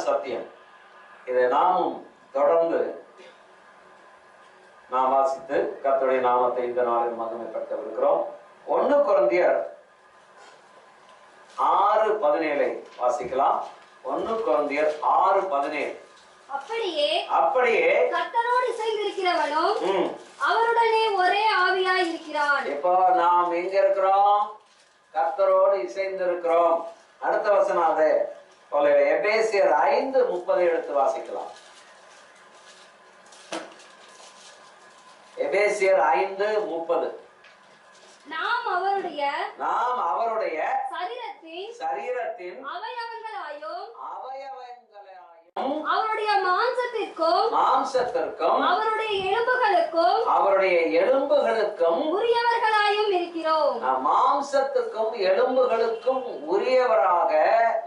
சத்தியம். இதை நாமும் தொடர்ந்து நாம் வாசித்து கர்த்தருடைய நாமத்தை இந்த நாளில் மகிமைப்படுத்தவிருக்கிறோம். 1 கொரிந்தியர் 6:17 வாசிக்கலாம். 1 கொரிந்தியர் 6:17. அப்படியே கர்த்தரோடு இசைந்திருக்கிறவனும் அவருடனே ஒரே ஆவியாய் இருக்கிறான். இப்போ நாம் எங்க இருக்கிறோம்? கர்த்தரோடு இசைந்திருக்கிறோம். அடுத்த வசனம் அது எபேசியர் 5:30 எடுத்து வாசிக்கலாம். எபேசியர் 5:30. நாம் அவருடைய சரீரத்தின் அவயவங்களாயும் அவருடைய மாம்சத்திற்கும் அவருடைய எலும்புகளுக்கும் உரியவர்களாயும் இருக்கிறோம். மாம்சத்துக்கும் எலும்புகளுக்கும் உரியவராக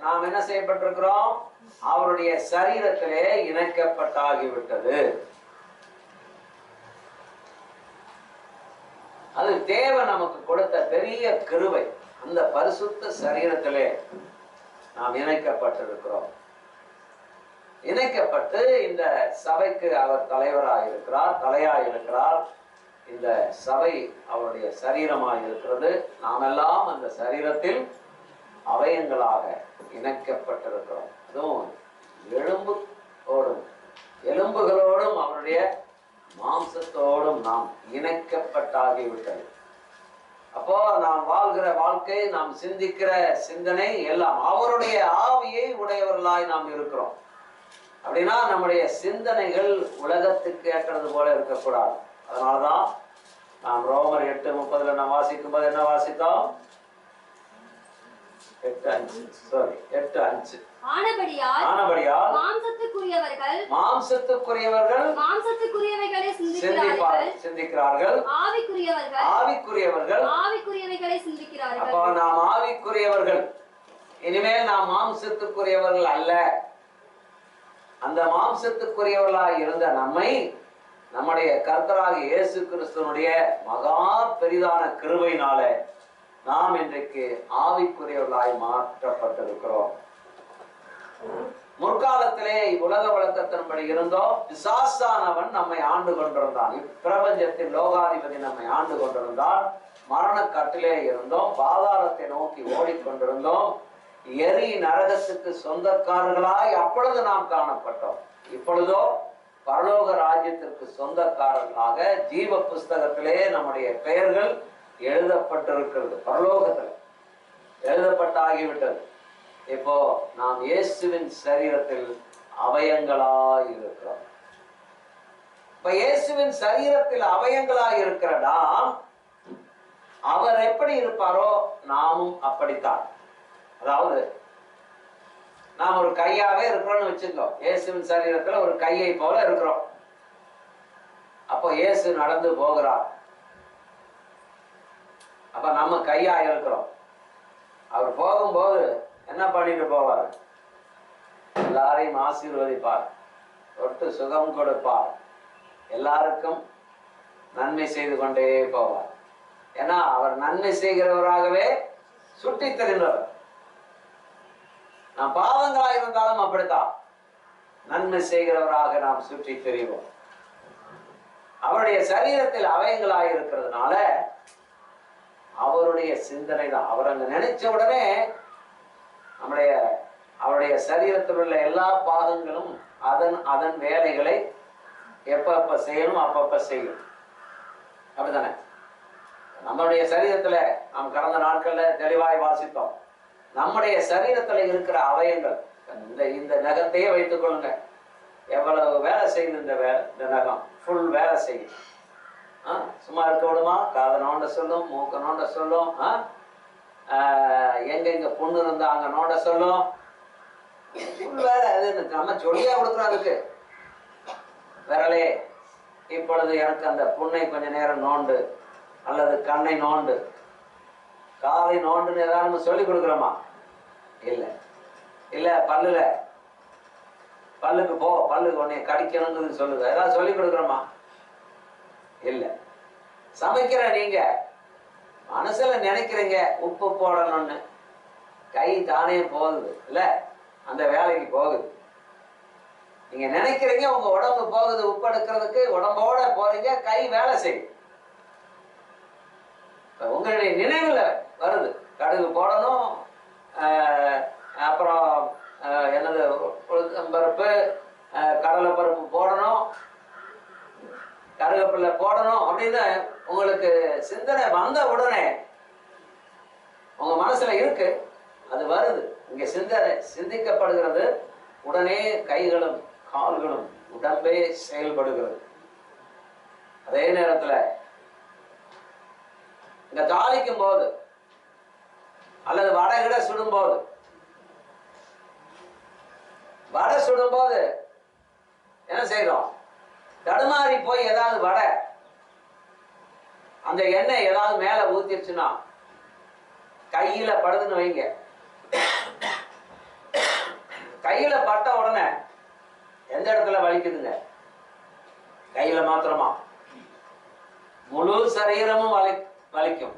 நாம் என்ன செய்யப்பட்டிருக்கிறோம்? அவருடைய சரீரத்திலே இணைக்கப்பட்டாகிவிட்டது. அது தேவன் நமக்கு கொடுத்த பெரிய கிருபை. அந்த பரிசுத்த சரீரத்திலே நாம் இணைக்கப்பட்டிருக்கிறோம். இணைக்கப்பட்டு இந்த சபைக்கு அவர் தலையாயிருக்கிறார். இந்த சபை அவருடைய சரீரமாக இருக்கிறது. நாம் எல்லாம் அந்த சரீரத்தில் அவயங்களாக இணைக்கப்பட்டிருக்கிறோம். அதுவும் எலும்புகளோடும் அவருடைய மாம்சத்தோடும் நாம் இணைக்கப்பட்டாகிவிட்டது. அப்போ நாம் வாழ்கிற வாழ்க்கை, நாம் சிந்திக்கிற சிந்தனை எல்லாம் அவருடைய ஆவியை உடையவர்களாய் நாம் இருக்கிறோம். அப்படின்னா நம்முடைய சிந்தனைகள் உலகத்துக்கு ஏற்றது போல இருக்கக்கூடாது. அதனாலதான் நாம் ரோமர் 8:30 நாம் வாசிக்கும் போது என்ன வாசித்தோம்? 8:5 ஆனபடியால் மாம்சத்துக்குரியவர்கள் சிந்திக்கிறார்கள், ஆவிக்குரியவர்கள் சிந்திக்கிறார்கள். அப்போ நாம் ஆவிக்குரியவர்கள். இனிமேல் நாம் மாம்சத்துக்குரியவர்கள் அல்ல. அந்த மாம்சத்துக்குரியவர்களாக இருந்த நம்மை நம்முடைய கர்த்தராகிய இயேசு கிறிஸ்துவனுடைய மகா பெரிதான கிருபையினால நாம் இன்றைக்கு ஆவிக்குரியவர்களாய் மாற்றப்பட்டிருக்கிறோம். முற்காலத்திலே உலக வழக்கத்தின்படி இருந்தோம். பிசாசானவன் நம்மை ஆண்டு கொண்டிருந்தான். இப்பிரபஞ்சத்தின் லோகாதிபதி நம்மை ஆண்டு கொண்டிருந்தான். மரண கட்டிலே இருந்தோம். பாதாளத்தை நோக்கி ஓடிக்கொண்டிருந்தோம். எரி நரகத்துக்கு சொந்தக்காரர்களாய் அப்பொழுது நாம் காணப்பட்டோம். இப்பொழுதோ பரலோக ராஜ்யத்திற்கு சொந்தக்காரர்களாக ஜீவ புஸ்தகத்திலே நம்முடைய பெயர்கள் எழுதப்பட்டிருக்கிறது. பரலோகத்தில் எழுதப்பட்டாகிவிட்டது. இப்போ நாம் இயேசுவின் சரீரத்தில் அவயங்களாய் இருக்கிறோம். இப்ப இயேசுவின் சரீரத்தில் அவயங்களாய் இருக்கிற நாம், அவர் எப்படி இருப்பாரோ நாமும் அப்படித்தான். அதாவது நாம் ஒரு கையாவே இருக்கிறோம்னு வச்சுக்கோ. இயேசுவின் சரீரத்துல ஒரு கையை போல இருக்கிறோம். அப்போ இயேசு நடந்து போகிறார். அப்ப நம்ம கையா இருக்கிறோம். அவர் போகும்போது என்ன பண்ணிட்டு போவார்? எல்லாரையும் ஆசீர்வதிப்பார், தொட்டு சுகம் கொடுப்பார், எல்லாருக்கும் நன்மை செய்து கொண்டே போவார். ஏன்னா அவர் நன்மை செய்கிறவராகவே சுட்டி தெரிந்தவர். நாம் பாவங்களா இருந்தாலும் அப்படித்தான் நன்மை செய்கிறவராக நாம் சுற்றி தெரிவோம். அவருடைய சரீரத்தில் அவயங்களாக இருக்கிறதுனால அவருடைய சிந்தனை தான். அவர் அங்க நினைச்ச உடனே அவருடைய சரீரத்தில் உள்ள எல்லா பாகங்களும் அதன் வேலைகளை எப்ப செய்யணும் அப்பப்ப செய்யும். அப்படித்தானே? நம்மளுடைய சரீரத்துல நாம் கடந்த நாட்கள்ல தெளிவாய் வாசித்தோம். நம்முடைய சரீரத்துல இருக்கிற அவயங்கள், இந்த நகத்தையே வைத்துக் கொள்ளுங்க, எவ்வளவு வேலை செய்யுது. இந்த நகம் ஃபுல் வேலை செய்யும். சும்மா இருக்க விடுமா? காதை நோண்ட சொல்லும், மூக்க நோண்ட சொல்லும், எங்க புண்ணு இருந்தா அங்க நோண்ட சொல்லும். வேலை அது நம்ம சொல்லியா கொடுக்குறோம். அதுக்கு விரலே இப்பொழுது எனக்கு அந்த புண்ணை கொஞ்ச நேரம் நோண்டு, அல்லது கண்ணை நோண்டு, காதை நோண்டுன்னு ஏதாவது நம்ம சொல்லி கொடுக்குறோமா? இல்ல பல்லுக்கு போ, பல்லுக்கு உன்னை கடிக்கணுங்கிறது சொல்லுது, ஏதாவது சொல்லி கொடுக்குறோமா? இல்ல. சமைக்கிற நீங்க மனசுல நினைக்கிறீங்க உப்பு போடணும்னு, கை தானே போகுது இல்ல, அந்த வேலைக்கு போகுது. நீங்க நினைக்கிறீங்க உங்க உடம்பு போகுது உப்பு எடுக்கிறதுக்கு, உடம்போட போறீங்க, கை வேலை செய்யும். உங்களுடைய நினைவுல வருது கடுகு போடணும், அப்புறம் என்னது பருப்பு, கடலை பருப்பு போடணும், கருவேப்பிலை போடணும் அப்படின்னு உங்களுக்கு சிந்தனை வந்த உடனே உங்க மனசுல இருக்கு, அது வருது. இங்க சிந்திக்கப்படுகிறது, உடனே கைகளும் கால்களும் உடம்பே செயல்படுகிறது. அதே நேரத்துல இங்க தாளிக்கும் போது அல்லது வடை சுடும்போது, வடை சுடும்போது என்ன செய்யறோம்? தடுமாறி போய் ஏதாவது வடை அந்த எண்ணெய் ஏதாவது மேல ஊத்திருச்சுன்னா கையில படுதுன்னு வைங்க, கையில பட்ட உடனே எந்த இடத்துல வலிக்குதுங்க? கையில மாத்திரமா? முழு சரீரமும் வலிக்கும்.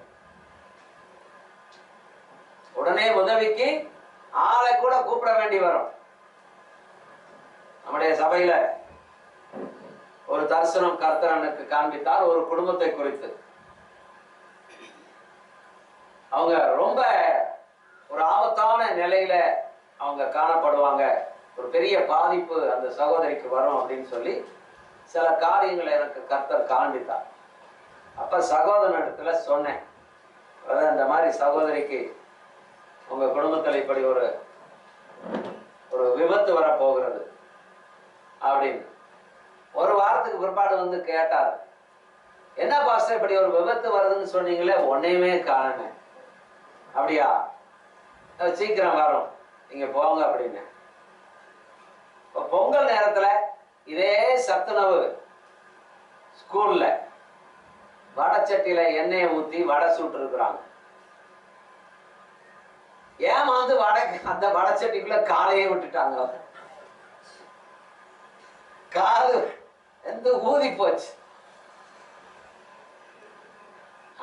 உடனே உதவிக்கு ஆளை கூட கூப்பிட வேண்டி வரும். நம்முடைய சபையில ஒரு தரிசனம் கர்த்தரனுக்கு காண்பித்தார், ஒரு குடும்பத்தை குறித்து. அவங்க ரொம்ப ஒரு ஆபத்தான நிலையில அவங்க காணப்படுவாங்க, ஒரு பெரிய பாதிப்பு அந்த சகோதரிக்கு வரும் அப்படின்னு சொல்லி சில காரியங்களை எனக்கு கர்த்தர் காண்பித்தார். அப்ப சகோதரனிடத்துல சொன்னேன், இந்த மாதிரி சகோதரிக்கு உங்க குடும்பத்தில் இப்படி ஒரு விபத்து வர போகிறது அப்படின்னு. ஒரு வாரத்துக்கு பிற்பாடு வந்து கேட்டார், என்ன பாஸ்டர் இப்படி ஒரு விபத்து வருதுன்னு சொன்னீங்களே, ஒன்னையுமே காணுங்க. அப்படியா, சீக்கிரம் வரும், நீங்க போங்க அப்படின்னு. பொங்கல் நேரத்துல இதே சத்துணவு ஸ்கூல்ல வடச்சட்டியில எண்ணெயை ஊத்தி வடை சுட்டு இருக்கிறாங்க. ஏமாந்து அந்த வடச்சட்டிக்குள்ள காலையே விட்டுட்டாங்க. காது எந்த ஊதி போச்சு.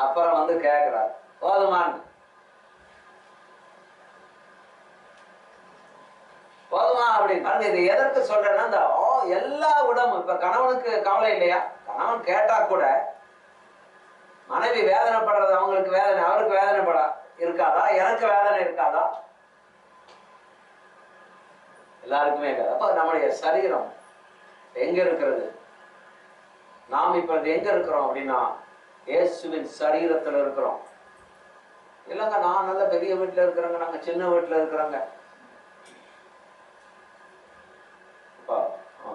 அப்புறம் வந்து கேட்கிறார், போதுமான்னு? போதுமா அப்படின்னு பாருங்க. இது எதற்கு சொல்றேன்னா, இந்த எல்லா விடமும் இப்ப கணவனுக்கு கவலை இல்லையா? கணவன் கேட்டா கூட மனைவி வேதனைப்படுறது அவங்களுக்கு வேதனை, அவருக்கு வேதனைப்பட இருக்காதா? எனக்கு வேதனை இருக்காதா? எல்லாருக்குமே இருக்காது. அப்ப நம்முடைய சரீரம் எங்க இருக்கிறது? நாம் இப்ப எங்க இருக்கிறோம் அப்படின்னா, இயேசுவின் சரீரத்துல இருக்கிறோம். இல்லைங்க, நான் நல்ல பெரிய வீட்டுல இருக்கிறேங்க, நாங்க சின்ன வீட்டுல இருக்கிறோங்க.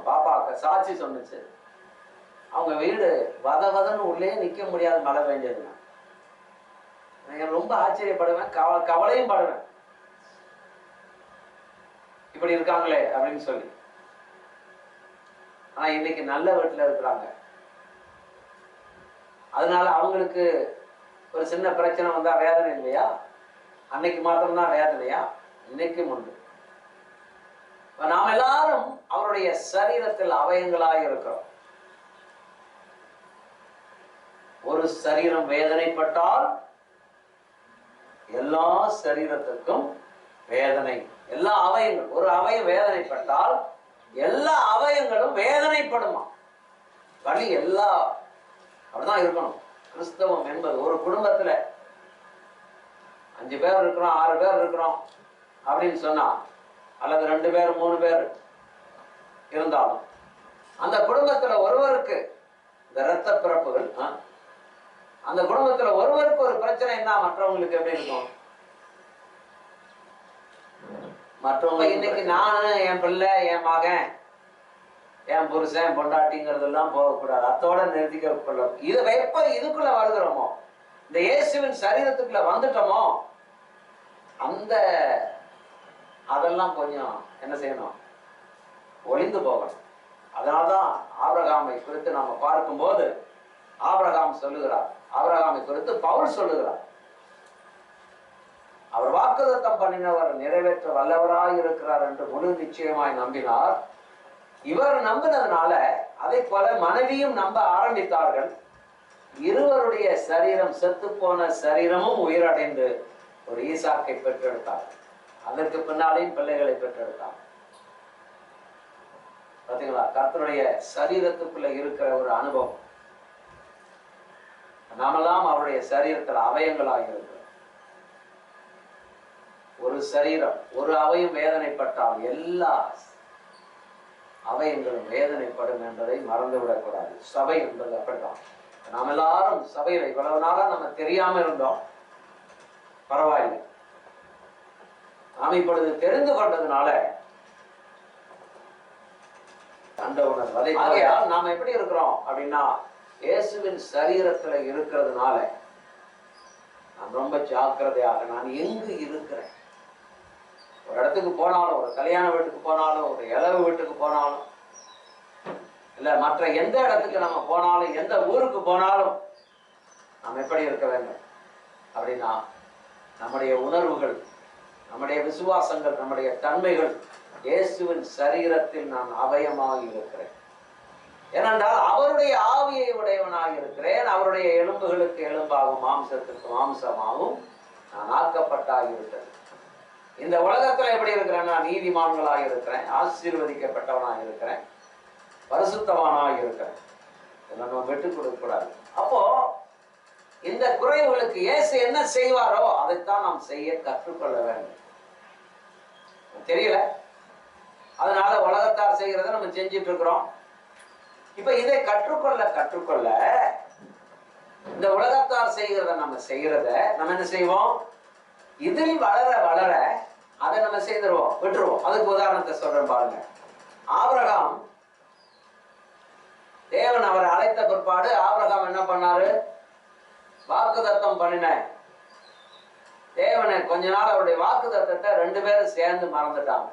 பாப்பா சாட்சி சொன்னுச்சு, அவங்க வீடு வதன்னு உள்ளே நிக்க முடியாது, மழை பெஞ்சதுன்னா. ரொம்ப ஆச்சரியப்படுவேன், கவலையும் படுவேன், இப்படி இருக்காங்களே அப்படின்னு சொல்லி. ஆனா இன்னைக்கு நல்ல வீட்டுல இருக்கிறாங்க. அதனால அவங்களுக்கு ஒரு சின்ன பிரச்சனை வந்தா வேதனை இல்லையா? அன்னைக்கு மாத்திரம்தான் வேதனையா? இன்னைக்கும் உண்டு. நாம் எல்லாரும் அவருடைய சரீரத்தில் அவயங்களாக இருக்கிறோம். ஒரு சரீரம் வேதனைப்பட்டால் எல்லா சரீரத்துக்கும் வேதனை. எல்லா அவயங்களும், ஒரு அவயம் வேதனைப்பட்டால் எல்லா அவயங்களும் வேதனைப்படுமா? வலி எல்லா அப்படிதான் இருக்கணும். கிறிஸ்தவம் என்பது ஒரு குடும்பத்துல 5 பேர் இருக்கிறோம், 6 பேர் இருக்கிறோம் அப்படின்னு சொன்னா, அல்லது 2 பேர் 3 பேர் இருந்தாலும் அந்த குடும்பத்துல ஒருவருக்கு இந்த இரத்த பிறப்புகள், அந்த குடும்பத்துல ஒருவருக்கு ஒரு பிரச்சனைன்னா மற்றவங்களுக்கு எப்படி இருக்கும்? மற்றவங்க இன்னைக்கு நானு, என் பிள்ளை, என் மகன், என் புருஷன், பொண்டாட்டிங்கிறதெல்லாம் போகக்கூடாது, அத்தோட நிறுத்திக்க கொள்ள. இது எப்ப இதுக்குள்ள வருகிறோமோ, இந்த இயேசுவின் சரீரத்துக்குள்ள வந்துட்டோமோ, அந்த அதெல்லாம் கொஞ்சம் என்ன செய்யணும்? ஒளிந்து போகணும். அதனால்தான் ஆபிரகாமை குறித்து நாம பார்க்கும்போது ஆபிரகாம் சொல்லுகிறார், ஆபிரகாமை குறித்து பவுல் சொல்லுகிறார், அவர் வாக்குத்தத்தம் பண்ணினவர் நிறைவேற்ற வல்லவராய் இருக்கிறார் என்று முழு நிச்சயமாய் நம்பினார். இவர் நம்பினதுனால அதை போல மனைவியும் நம்ப ஆரம்பித்தார்கள். இருவருடைய சரீரம், செத்து போன சரீரமும் உயிரடைந்து ஒரு ஈசாக்கை பெற்றெடுத்தார். அதற்கு பின்னாலேயும் பிள்ளைகளை பெற்றெடுத்தார். பாத்தீங்களா? கர்த்தருடைய சரீரத்துக்குள்ள இருக்கிற ஒரு அனுபவம். நாமெல்லாம் அவருடைய சரீரத்தில் அவயங்களாக இருக்கிறோம். ஒரு சரீரம், ஒரு அவயம் வேதனைப்பட்டால் எல்லா அவயங்களும் வேதனைப்படும் என்பதை மறந்துவிடக்கூடாது. சபை என்பது அப்படித்தான். நாம் எல்லாரும் சபையில இவ்வளவு நாளா நம்ம தெரியாம இருந்தோம், பரவாயில்லை. நாம் இப்பொழுது தெரிந்து கொண்டதுனால அந்த உணர்வு. ஆகையால் நாம் எப்படி இருக்கிறோம் அப்படின்னா, இயேசுவின் சரீரத்துல இருக்கிறதுனால நான் ரொம்ப ஜாக்கிரதையாக, நான் எங்கு இருக்கிறேன், ஒரு இடத்துக்கு போனாலும், ஒரு கல்யாண வீட்டுக்கு போனாலும், ஒரு இளவு வீட்டுக்கு போனாலும், இல்ல மற்ற எந்த இடத்துக்கு நம்ம போனாலும், எந்த ஊருக்கு போனாலும் நாம் எப்படி இருக்க வேண்டும் அப்படின்னா, நம்முடைய உணர்வுகள், நம்முடைய விசுவாசங்கள், நம்முடைய தன்மைகள் இயேசுவின் சரீரத்தில் நான் அவயமாக இருக்கிறேன். ஏனென்றால் அவருடைய ஆவியை உடையவனாக இருக்கிறேன். அவருடைய எலும்புகளுக்கு எலும்பாகவும் மாம்சத்திற்கு மாம்சமாகவும் நான் ஆக்கப்பட்டாக இருக்கிறேன். இந்த உலகத்துல எப்படி இருக்கிறேன்? நான் நீதிமான்களாக இருக்கிறேன், ஆசீர்வதிக்கப்பட்டவனாக இருக்கிறேன், பரிசுத்தவானாக இருக்கிறேன். இதெல்லாம் நம்ம விட்டு கொடுக்க கூடாது. அப்போ இந்த குறைவுகளுக்கு இயேசு என்ன செய்வாரோ அதைத்தான் நாம் செய்ய கற்றுக்கொள்ள வேண்டும். தெரியல, அதனால உலகத்தார் செய்கிறத நம்ம செஞ்சிட்டு இருக்கிறோம். இப்ப இதை கற்றுக்கொள்ள கற்றுக்கொள்ள இந்த உலகத்தார் செய்கிறத நம்ம செய்யறத நம்ம என்ன செய்வோம்? இதில் வளர வளர அதை நம்ம செய்திருவோம், விட்டுருவோம். அதுக்கு உதாரணத்தை சொல்றேன் பாருங்க. ஆபிரகாம், தேவன் அவரை அழைத்த பிற்பாடு ஆபிரகாம் என்ன பண்ணாரு? வாக்குத்தத்தம் பண்ணின தேவனை கொஞ்ச நாள் அவருடைய வாக்குத்தத்தத்தை 2 பேரும் சேர்ந்து மறந்துட்டாங்க.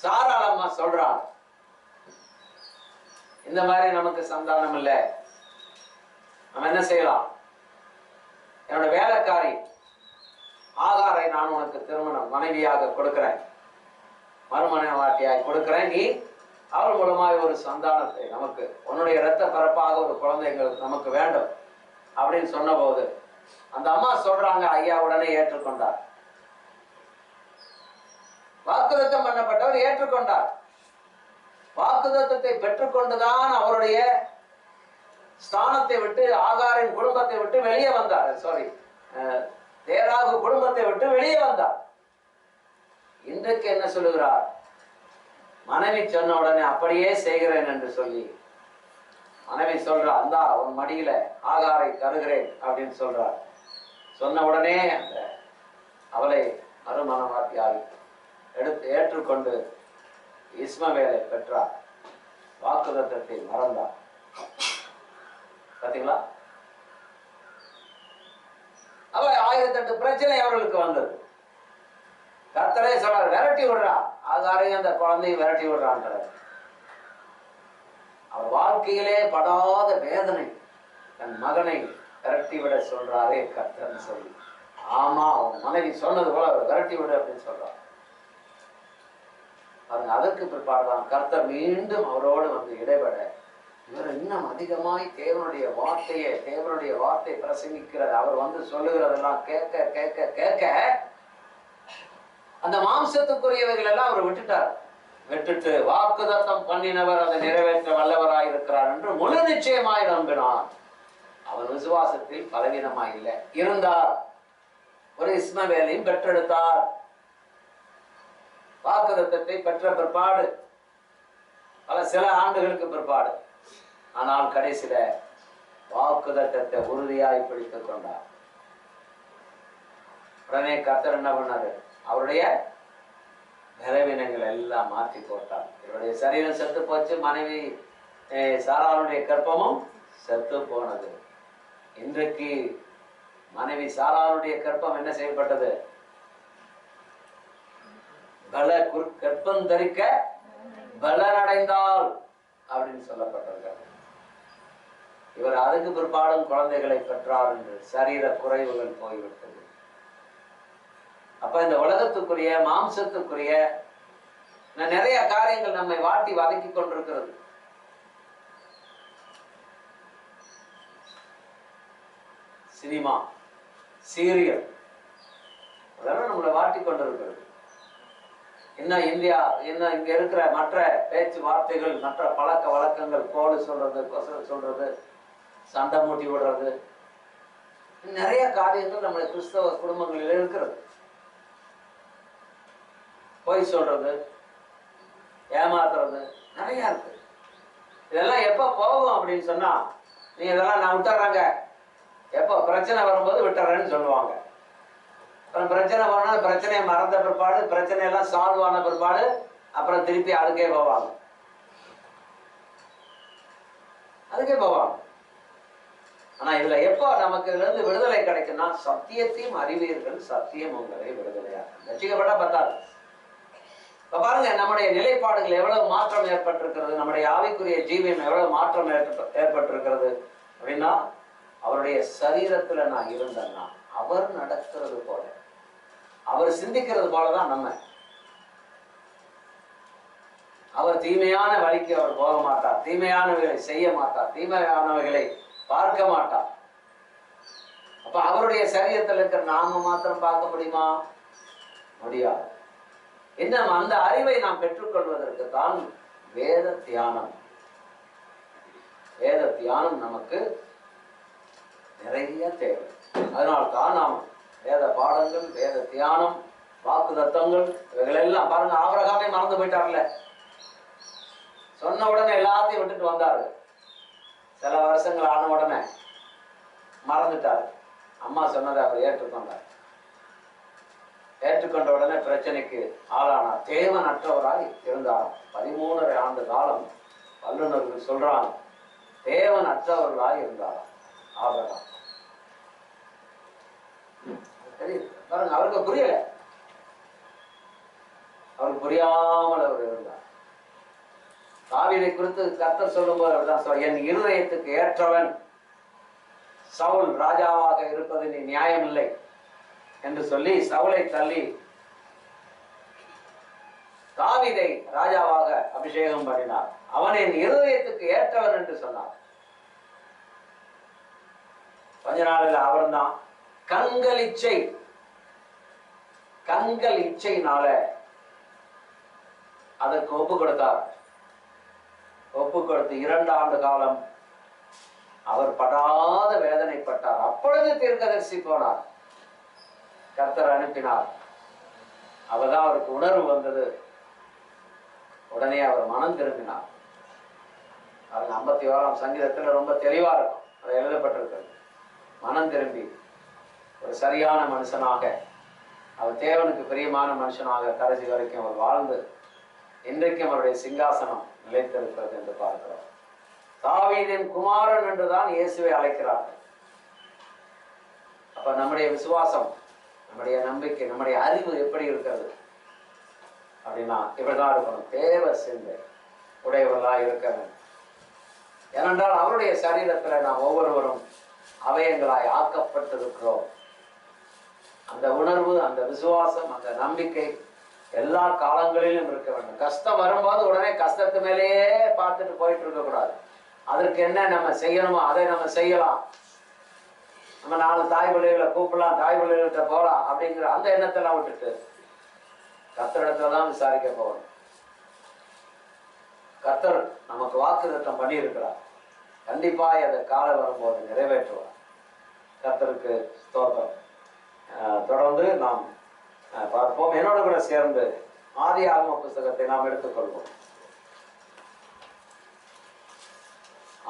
சாராள் அம்மா சொல்றாங்க, இந்த மாதிரி நமக்கு சந்தானம் இல்லை, நம்ம என்ன செய்யலாம்? என்னோட வேலைக்காரி ஆகாரை நான் உனக்கு திருமணம் மனைவியாக கொடுக்கிறேன், மறுமனைவாட்டியாக கொடுக்கிறேன், நீ அவள் மூலமாய் ஒரு சந்தானத்தை நமக்கு, உன்னுடைய இரத்த பரப்பாக ஒரு குழந்தைகள் நமக்கு வேண்டும் அப்படின்னு சொன்ன போது அந்த அம்மா சொல்றாங்க, ஐயா உடனே ஏற்றுக்கொண்டார். வாக்குத்தத்தம் பண்ணப்பட்டவர் ஏற்றுக்கொண்டார். வாக்குத்தத்தத்தை பெற்றுக்கொண்டுதான் அவருடைய ஸ்தானத்தை விட்டு, ஆகாரின் குடும்பத்தை விட்டு வெளியே வந்தார். தேராகு குடும்பத்தை விட்டு வெளியே வந்தார். இன்றைக்கு என்ன சொல்லுகிறார்? மனைவி சொன்ன உடனே அப்படியே செய்கிறேன் என்று சொல்லி, மனைவி சொல்றா, அந்தா உன் மடியில ஆகாரை தருகிறேன் அப்படின்னு சொல்றார். சொன்ன உடனே அந்த அவளை மறுமணவாட்டியாகி எடுத்து ஏற்றுக்கொண்டு இஸ்மவேலை பெற்றார். வாக்குத்தத்தத்தை மறந்தார். பாத்தீங்களா? அவ 1008 பிரச்சனை அவர்களுக்கு வந்தது. கர்த்தரே சொல்றார், விரட்டி விடுறா ஆகாரையும் அந்த குழந்தையும் விரட்டி விடுறான்றார். அவர் வாழ்க்கையிலே படாத வேதனை, தன் மகனை விரட்டி விட சொல்றாரே கர்த்தர்னு சொல்லி, ஆமா அவன் மனைவி சொன்னது போல அவர் விரட்டி விடு அப்படின்னு சொல்றார். பாருங்க, அதற்கு பிற்பாடுதான் கர்த்தர் மீண்டும் அவரோடு வந்து இடைபட, இவர் இன்னும் அதிகமாய் தேவனுடைய வார்த்தை பிரசங்கிக்கிறது, அவர் வந்து சொல்லுகிறதெல்லாம் கேட்க கேட்க கேட்க அந்த மாம்சத்துக்குரியவைகள் எல்லாம் அவர் விட்டுட்டு வாக்குத்தத்தம் பண்ணினவர் அதை நிறைவேற்ற வல்லவராய் இருக்கிறார் என்று முழு நிச்சயமாய் நம்பினார். அவர் விசுவாசத்தில் பலவீனமாய் இல்லை இருந்தார். ஒரு இஸ்மவேலையும் பெற்றெடுத்தார். வாக்குத்தத்தத்தை பெற்ற பிற்பாடு சில ஆண்டுகளுக்கு பிற்பாடு, ஆனால் கடைசியில வாக்குத்தத்தத்தை உறுதியாய் பிடித்துக் கொண்டார். உடனே கர்த்தர் என்ன பண்ணாரு? அவருடைய பலவீனங்கள் எல்லாம் மாற்றி போட்டார். இவருடைய சரீரம் செத்து போச்சு, மனைவி சாராளுடைய கற்பமும் செத்து போனது. இன்றைக்கு மனைவி சாராளுடைய கற்பம் என்ன செய்யப்பட்டது? கற்பம் தரிக்க பலனடைந்தால் அப்படின்னு சொல்லப்பட்டிருக்கிறது. இவர் அதுக்கு பிற்பாடும் குழந்தைகளை பெற்றார் என்று சரீர குறைவுகள் போய்விட்டது. அப்ப இந்த உலகத்துக்குரிய மாம்சத்துக்குரிய நிறைய காரியங்கள் நம்மை வாட்டி வதக்கி கொண்டிருக்கிறது. சினிமா, சீரியல், அதெல்லாம் நம்மளை வாட்டி கொண்டிருக்கிறது. இன்னும் இந்தியா, இன்னும் இங்க இருக்கிற மற்ற பேச்சு வார்த்தைகள், மற்ற பழக்க வழக்கங்கள், கோடு சொல்றது, கொசு சொல்றது, சண்டை மூட்டி விடுறது, நிறைய காரியங்கள் நம்முடைய கிறிஸ்தவ குடும்பங்களில் இருக்கிறது. பொய் சொல்றது, ஏமாத்துறது நிறைய இருக்கு. இதெல்லாம் எப்ப போகும் அப்படின்னு சொன்னா, நீ இதெல்லாம் நான் விட்டுறாங்க, எப்போ பிரச்சனை வரும்போது விட்டுறேன்னு சொல்லுவாங்க. அப்புறம் பிரச்சனை போனா பிரச்சனையை மறந்த பிற்பாடு, பிரச்சனை எல்லாம் சால்வ் ஆன பிற்பாடு அப்புறம் திருப்பி அதுக்கே போவாங்க. ஆனா இதுல எப்போ நமக்கு இதுல இருந்து விடுதலை கிடைக்கும்னா, சத்தியத்தையும் அறிவீர்கள், சத்தியம் உங்களை விடுதலையாகும். ரட்சிக்கப்பட்டா பத்தாது. இப்ப பாருங்க, நம்முடைய நிலைப்பாடுகள் எவ்வளவு மாற்றம் ஏற்பட்டிருக்கிறது, நம்முடைய ஆவிக்குரிய ஜீவியம் எவ்வளவு மாற்றம் ஏற்பட்டிருக்கிறது அப்படின்னா, அவருடைய சரீரத்துல நான் இருந்தேன்னா அவர் நடக்கிறது போல, அவர் சிந்திக்கிறது போலதான் நம்ம. அவர் தீமையான வழிக்கு அவர் போக மாட்டார், தீமையானவைகளை செய்ய மாட்டார், தீமையானவைகளை பார்க்க மாட்டார். அப்ப அவருடைய சரீரத்தில் இருக்கிற நாம மாத்திரம் பார்க்க முடியுமா? முடியாது. இன்னும் அந்த அறிவை நாம் பெற்றுக்கொள்வதற்கு தான் வேத தியானம். வேத தியானம் நமக்கு நிறைய தேவை. அதனால்தான் நாம் வேத பாடங்கள், வேத தியானம், வாக்கு தத்தங்கள் இவைகளெல்லாம் பாருங்க. ஆபிரகாமே மறந்து போயிட்டார்ல, சொன்ன உடனே எல்லாத்தையும் விட்டுட்டு வந்தாரு. சில வருஷங்கள் ஆன உடனே மறந்துட்டாரு. அம்மா சொன்னதை அவர் ஏற்றுக்கொண்டார். ஏற்றுக்கொண்ட உடனே பிரச்சனைக்கு ஆளானார். தேவனற்றவராய் இருந்தார். 13 ஆண்டு காலம் வல்லுநர்கள் சொல்றாங்க, தேவனற்றவர்களாய் இருந்தார் ஆபிரகாம். பாருங்க, அவருக்கு புரியல, அவருக்கு புரியாமல் அவர் இருந்தார். தாவீதை குறித்து கர்த்தர் சொல்லும் போது அப்படிதான், என் இருதயத்துக்கு ஏற்றவன் சவுல் ராஜாவாக இருப்பது நீ நியாயம் இல்லை என்று சொல்லி சவுலை தள்ளி தாவீதை ராஜாவாக அபிஷேகம் பண்ணினார். அவன் என் இருதயத்துக்கு ஏற்றவன் என்று சொன்னார். கொஞ்ச நாளில் அவர் தான் கண்கள் இச்சையினால அதற்கு ஒப்பு கொடுத்தார். ஒப்பு கொடுத்து 2 ஆண்டு காலம் அவர் படாத வேதனைப்பட்டார். அப்பொழுது தீர்க்கதரிசி போனார், கர்த்தர் அனுப்பினார். அவர்தான் அவருக்கு உணர்வு வந்தது. உடனே அவர் மனம் திரும்பினார். 51ஆம் சங்கீதத்துல ரொம்ப தெளிவா இருக்கும், அது எழுதப்பட்டிருக்கிறது. மனம் திரும்பி ஒரு சரியான மனுஷனாக, அவர் தேவனுக்கு பிரியமான மனுஷனாக கடைசி வரைக்கும் அவர் வாழ்ந்து இன்றைக்கும் அவருடைய சிங்காசனம் நிலைத்திருக்கிறது என்று பார்க்கிறோம். தாவீதின் குமாரன் என்றுதான் இயேசுவை அழைக்கிறார்கள். அப்ப நம்முடைய விசுவாசம், நம்முடைய நம்பிக்கை, நம்முடைய அறிவு எப்படி இருக்கிறது அப்படின்னா இப்படிதான் இருக்கணும். தேவ சிந்தை உடையவர்களாக இருக்க வேண்டும். ஏனென்றால் அவருடைய சரீரத்துல நாம் ஒவ்வொருவரும் அவயங்களாய் ஆக்கப்பட்டிருக்கிறோம். அந்த உணர்வு, அந்த விசுவாசம், அந்த நம்பிக்கை எல்லா காலங்களிலும் இருக்க வேண்டும். கஷ்டம் வரும்போது உடனே கஷ்டத்து மேலேயே பார்த்துட்டு போயிட்டு இருக்க கூடாது. அதற்கு என்ன நம்ம செய்யணுமோ அதை நம்ம செய்யலாம். நம்ம 4 தாய் பிள்ளைகளை கூப்பிடலாம், தாய் பிள்ளைகள்கிட்ட போகலாம் அப்படிங்கிற அந்த எண்ணத்தெல்லாம் விட்டுட்டு கர்த்தரிடத்துல தான் விசாரிக்க போகணும். கர்த்தர் நமக்கு வாக்குத்தத்தம் பண்ணி இருக்கிறார். கண்டிப்பா அதை காலம் வரும்போது நிறைவேற்றுவார். கர்த்தருக்கு ஸ்தோத்திரம். தொடர்ந்து நாம் பார்ப்போம். என்னோட கூட சேர்ந்து ஆதியாகம புஸ்தகத்தை நாம் எடுத்துக்கொள்வோம்.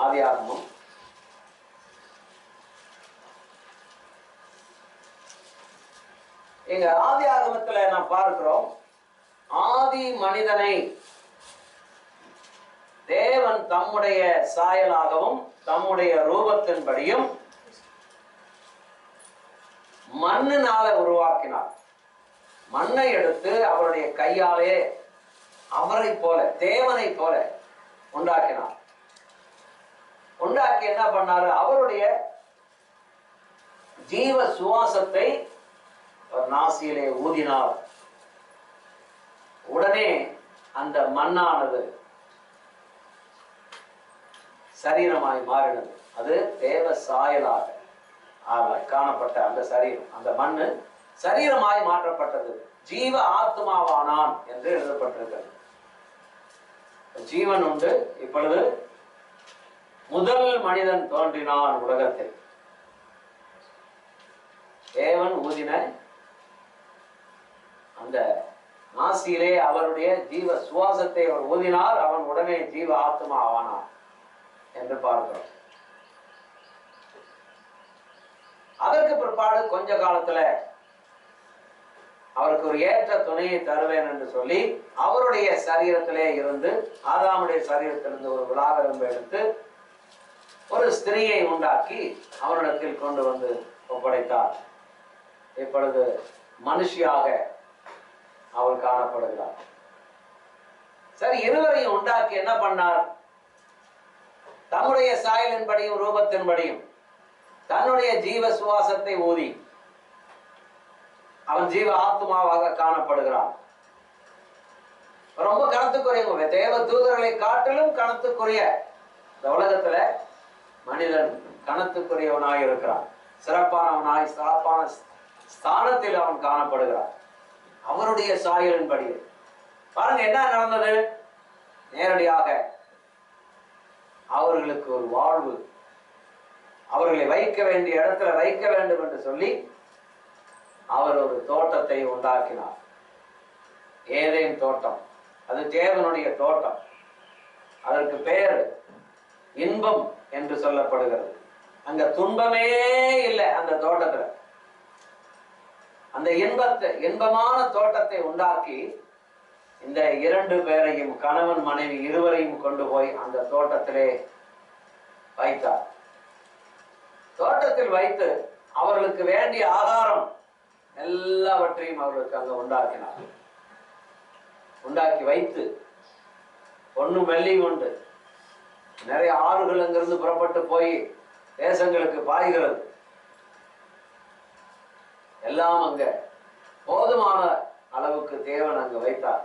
ஆதியாகமம் எங்க ஆதியாகமத்துல நாம் பார்க்கிறோம், ஆதி மனிதனை தேவன் தம்முடைய சாயலாகவும் தம்முடைய ரூபத்தின்படியும் மண்ணினால உருவாக்கினார். மண்ணை எடுத்து அவருடைய கையாலே அவரை போல, தேவனை போல உண்டாக்கினார். உண்டாக்கி என்ன பண்ணாரு? அவருடைய ஜீவ சுவாசத்தை நாசியிலே ஊதினார். உடனே அந்த மண்ணானது சரீரமாய் மாறினது. அது தேவ சாயலாக காணப்பட்ட அந்த சரீரம், அந்த மண்ணு சரீரமாய் மாற்றப்பட்டது. ஜீவ ஆத்மாவானான் என்று எழுதப்பட்டிருக்கிறது. ஜீவன் உண்டு. இப்பொழுது முதல் மனிதன் தோன்றினான் உலகத்தில். தேவன் ஊதின அந்த நாசியிலே அவருடைய ஜீவ சுவாசத்தை அவர் ஊதினார். அவன் உடனே ஜீவ ஆத்மா ஆவானான் என்று பார்க்கிறோம். அதற்கு பிற்பாடு கொஞ்ச காலத்துல அவருக்கு ஒரு ஏற்ற துணையை தருவேன் என்று சொல்லி அவருடைய சரீரத்திலே இருந்து, ஆதாமுடைய சரீரத்திலிருந்து ஒரு விலாவிரம்பு எடுத்து ஒரு ஸ்திரீயை உண்டாக்கி அவனிடத்தில் கொண்டு வந்து ஒப்படைத்தார். இப்பொழுது மனுஷியாக அவள் காணப்படுகிறார். சரி, இருவரையும் உண்டாக்கி என்ன பண்ணார்? தம்முடைய சாயலின்படியும் ரூபத்தின்படியும் தன்னுடைய ஜீவ சுவாசத்தை ஊதி அவன் ஜீவ ஆத்மாவாக காணப்படுகிறான். ரொம்ப கணத்துக்குரியவங்க, தேவ தூதர்களை காட்டிலும் கணத்துக்குரிய இந்த உலகத்துல மனிதன் கணத்துக்குரியவனாய் இருக்கிறான். சிறப்பானவனாய் சிறப்பான ஸ்தானத்தில் அவன் காணப்படுகிறான். அவருடைய சாயலின்படி பாருங்க என்ன நடந்தது. நேரடியாக அவர்களுக்கு ஒரு வாழ்வு, அவர்களை வைக்க வேண்டிய இடத்துல வைக்க வேண்டும் என்று சொல்லி அவர் ஒரு தோட்டத்தை உண்டாக்கினார். ஏதேன் தோட்டம். அது தேவனுடைய தோட்டம். அதற்கு பெயர் இன்பம் என்று சொல்லப்படுகிறது. அங்க துன்பமே இல்லை. அந்த தோட்டத்துல அந்த இன்பமான தோட்டத்தை உண்டாக்கி இந்த இரண்டு பேரையும், கணவன் மனைவி இருவரையும் கொண்டு போய் அந்த தோட்டத்திலே வைத்தார். தோட்டத்தில் வைத்து அவர்களுக்கு வேண்டிய ஆகாரம் எல்லாவற்றையும் அவர்களுக்கு அங்க உண்டாக்கினார். உண்டாக்கி வைத்து ஒண்ணும் வெள்ளி உண்டு. நிறைய ஆறுகள் அங்கிருந்து புறப்பட்டு போய் தேசங்களுக்கு பாய்கிறது. எல்லாம் அங்க போதுமான அளவுக்கு தேவன் அங்கு வைத்தார்.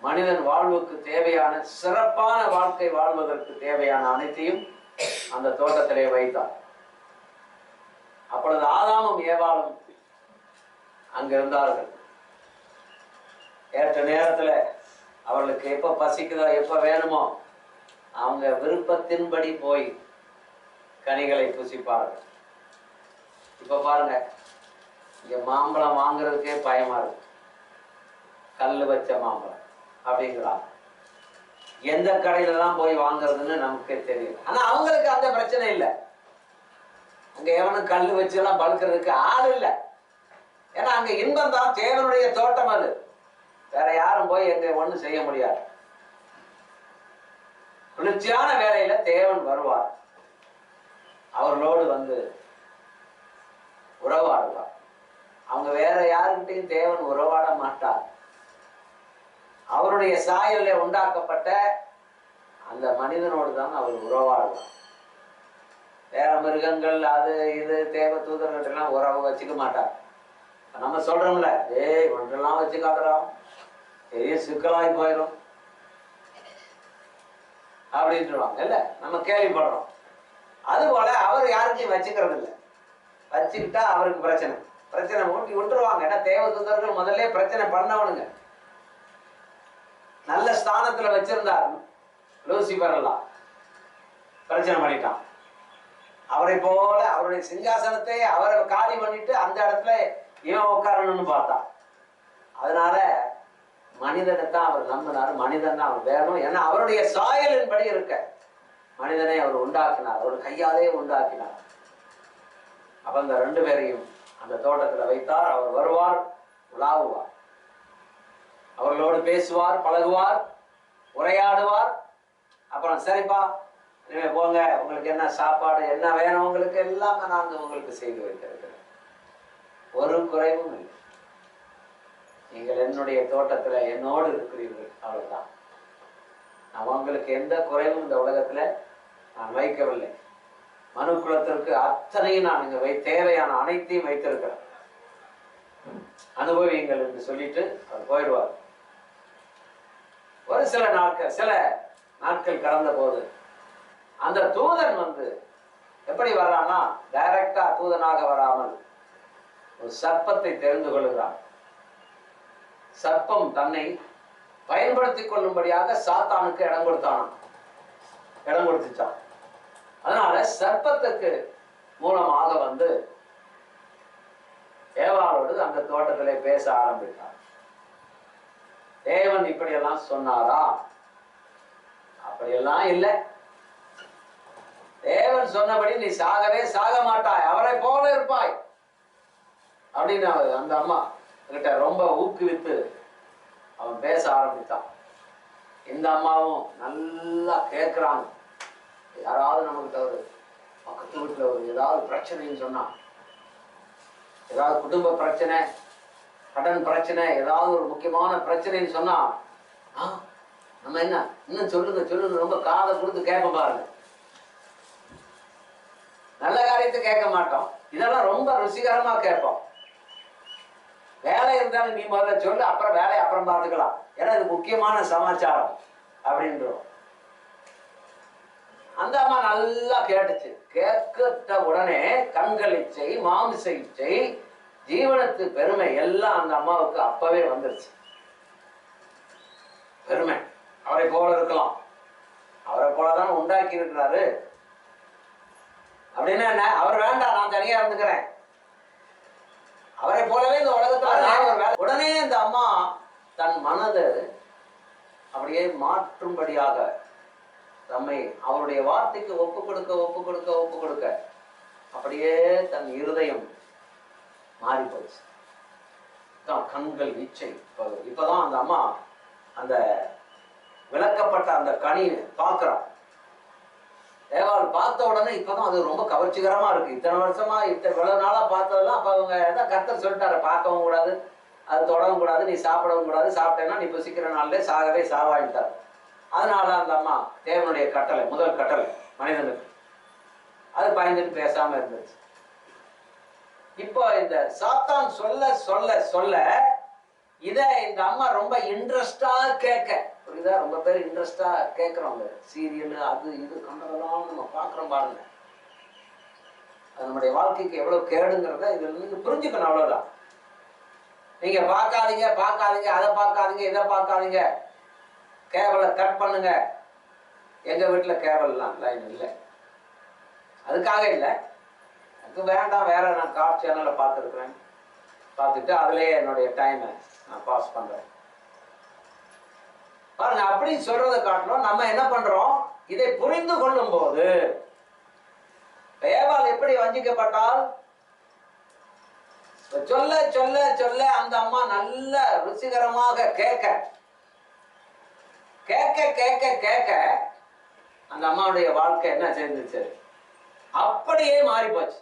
மனிதன் வாழ்வுக்கு தேவையான, சிறப்பான வாழ்க்கை வாழ்வதற்கு தேவையான அனைத்தையும் அந்த தோட்டத்திலே வைத்தார். அப்பொழுது ஆதாமும் ஏவாளும் அங்க இருந்தார்கள். ஏற்ற நேரத்துல அவர்களுக்கு எப்ப பசிக்குதோ, எப்ப வேணுமோ அவங்க விருப்பத்தின்படி போய் கனிகளை புசிப்பார்கள். இப்ப பாருங்க, இங்க மாம்பழம் வாங்குறதுக்கே பயமா இருக்கு. கல்லு வச்ச மாம்பழம் அப்படிங்கிறாங்க. எந்த கடையில தான் போய் வாங்குறதுன்னு நமக்கே தெரியல. ஆனா அவங்களுக்கு அந்த பிரச்சனை இல்லை. அங்க எவனும் கல்லு வச்சு எல்லாம் பழுக்கிறதுக்கு ஆள் இல்லை. ஏன்னா அங்க இன்பம் தான், தேவனுடைய தோட்டம். அது வேற யாரும் போய் எங்க ஒண்ணும் செய்ய முடியாது. குளிர்ச்சியான வேலையில தேவன் வருவார். அவர்களோடு வந்து உறவாடுவார். அவங்க வேற யாருக்கிட்டையும் தேவன் உறவாட மாட்டார். அவருடைய சாயல்ல உண்டாக்கப்பட்ட அந்த மனிதனோடு தான் அவர் உறவாடுவார். வேற மிருகங்கள், அது இது தேவ தூதர்கள் எல்லாம் உறவு வச்சுக்க மாட்டார். நம்ம சொல்றோம்ல, ஏய் ஒன்றெல்லாம் வச்சுக்காதரா, பெரிய சிக்கலாய் போயிடும் அப்படின்ட்டுருவாங்க இல்ல, நம்ம கேள்விப்படுறோம். அதுபோல அவர் யாருக்கையும் வச்சுக்கிறது இல்லை. வச்சுக்கிட்டா அவருக்கு பிரச்சனை ஊட்டி விட்டுருவாங்க. ஏன்னா தேவ தூதர்கள் முதல்ல பிரச்சனை பண்ணவனுங்க. நல்ல ஸ்தானத்துல வச்சிருந்தார் லூசிபர் எல்லாம், பிரச்சனை பண்ணிட்டான். அவரை போல அவருடைய சிங்காசனத்தை அவரை காலி பண்ணிட்டு அந்த இடத்துல இவன் உட்காரணும்னு பார்த்தான். அதனால மனிதனைத்தான் அவர் நம்பினார். மனிதன் தான் அவர் வேணும். ஏன்னா அவருடைய சாயலின்படி இருக்க மனிதனை அவர் உண்டாக்கினார். அவர் கையாலே உண்டாக்கினார். அப்ப அந்த ரெண்டு பேரையும் அந்த தோட்டத்துல வைத்தார். அவர் வருவார், உலாவுவார், அவர்களோடு பேசுவார், பழகுவார், உரையாடுவார். அப்புறம் சரிப்பா இனிமே போங்க, உங்களுக்கு என்ன சாப்பாடு என்ன வேணும் உங்களுக்கு எல்லாமே நாங்க உங்களுக்கு செய்து வைத்திருக்கிறேன், ஒரு குறைவும் இல்லை. நீங்கள் என்னுடைய தோட்டத்துல என்னோடு இருக்கிறீர்கள், அவ்வளவுதான். நான் உங்களுக்கு எந்த குறைவும் இந்த உலகத்துல நான் வைக்கவில்லை. மனு குலத்திற்கு அத்தனையும் நான் இங்க தேவையான அனைத்தையும் வைத்திருக்கிறேன், அனுபவியுங்கள் என்று சொல்லிட்டு அவர் போயிடுவார். ஒரு சில நாட்கள் கடந்த போது அந்த தூதன் வந்து எப்படி வர்றான்னா, டைரக்டா தூதனாக வராமல் ஒரு சர்ப்பத்தை தெரிந்து கொள்கிறான். சர்ப்பம் தன்னை பயன்படுத்திக் கொள்ளும்படியாக சாத்தானுக்கு இடம் கொடுத்துச்சான். அதனால சர்ப்பத்துக்கு மூலமாக வந்து ஏவாளோடு அந்த தோட்டத்திலே பேச ஆரம்பித்தார். தேவன் இப்படியெல்லாம் சொன்னாரா? அப்படியெல்லாம் இல்லை. தேவன் சொன்னபடி நீ சாகவே சாக மாட்டாய், அவரை போல இருப்பாய் அப்படின்னு அந்த அம்மா கிட்ட ரொம்ப ஊக்குவித்து அவன் பேச ஆரம்பித்தான். இந்த அம்மாவும் நல்லா கேட்கிறாங்க. யாராவது நம்மகிட்ட ஒரு பக்கத்து வீட்டுல ஒரு ஏதாவது பிரச்சனைன்னு சொன்னா, ஏதாவது குடும்ப பிரச்சனை, கடன் பிரச்சனை, ஏதாவது ஒரு முக்கியமான பிரச்சனைன்னு சொன்னா, நம்ம என்ன இன்னும் சொல்லுங்க ரொம்ப காதை கொடுத்து கேட்க பாருங்க. நல்ல காரியத்தை கேட்க மாட்டோம், இதெல்லாம் ரொம்ப ருசிகரமா கேட்போம். வேலை இருந்தாலும் நீ முதல்ல சொல்லு, அப்புறம் வேலையை அப்புறம் பார்த்துக்கலாம், ஏன்னா இது முக்கியமான சமாச்சாரம் அப்படின்றோம். அந்த அம்மா நல்லா கேட்டுச்சு. கேட்கிட்ட உடனே கண்கள் இச்சை, மாமிச இச்சை, ஜீவனத்து பெருமை எல்லாம் அந்த அம்மாவுக்கு அப்பவே வந்துருச்சு. பெருமை, அவரை போல இருக்கலாம், அவரை போலதான் உண்டாக்கி இருக்கிறாரு அப்படின்னா என்ன? அவர் வேண்டாம், நான் தனியா இருந்துக்கிறேன், அவரை போலவே இந்த உலகத்துல. உடனே இந்த அம்மா தன் மனதை அப்படியே மாற்றும்படியாக தம்மை அவருடைய வார்த்தைக்கு ஒப்பு கொடுக்க அப்படியே தன் இருதயம் மாறி போச்சு. கண்கள் இச்சை. இப்பதான் அந்த அம்மா அந்த விளக்கப்பட்ட அந்த கனி பார்க்கிறான். ஏவாள் பார்த்த உடனே இப்பதான் அது ரொம்ப கவர்ச்சிகரமா இருக்கு. இத்தனை வருஷமா இவ்வளவு நாளா பார்த்ததெல்லாம் அப்ப அவங்க ஏதாவது கர்த்தர் சொல்லிட்டாரு, பார்க்கவும் கூடாது, அது தொடவும் கூடாது, நீ சாப்பிடவும் கூடாது, சாப்பிட்டேன்னா நீ புசிக்கிற நாள்ல சாகவே சாவாயிட்டார். அதனால அந்த அம்மா தேவனுடைய கட்டளை, முதல் கட்டளை மனிதனுக்கு, அது பயந்துட்டு பேசாம இருந்துச்சு. இப்போ இந்த சாத்தான் சொல்ல சொல்ல சொல்ல இத இந்த அம்மா ரொம்ப இன்ட்ரெஸ்டா கேட்க, புரியுதா? ரொம்ப பேர் இன்ட்ரெஸ்டா கேட்கிறவங்க. சீரியல் அது இது கண்டதெல்லாம் நம்ம பாக்குறோம் பாருங்க. அது நம்முடைய வாழ்க்கைக்கு எவ்வளவு கேடுங்கிறத இதுல நீங்க புரிஞ்சுக்கணும். அவ்வளவுதான். நீங்க பார்க்காதீங்க அதை பார்க்காதீங்க இதை பார்க்காதீங்க, கேவல கட் பண்ணுங்க. எங்க வீட்டுல கேவல்லாம் லைன் இல்லை, அதுக்காக இல்லை, அது வேண்டாம், வேற நான் கார் சேனல்ல பார்த்துருக்குறேன், பார்த்துட்டு அதுலயே என்னுடைய டைமை நான் பாஸ் பண்றேன் பாருங்க. அப்படி சொல்றதை காட்டிலும் நம்ம என்ன பண்றோம், இதை புரிந்து கொள்ளும் போது ஏவாள் எப்படி வஞ்சிக்கப்பட்டால் சொல்ல சொல்ல சொல்ல அந்த அம்மா நல்ல ருசிகரமாக கேட்க கேட்க கேட்க கேட்க அந்த அம்மாவுடைய வாழ்க்கை என்ன செஞ்சிச்சு, அப்படியே மாறி போச்சு.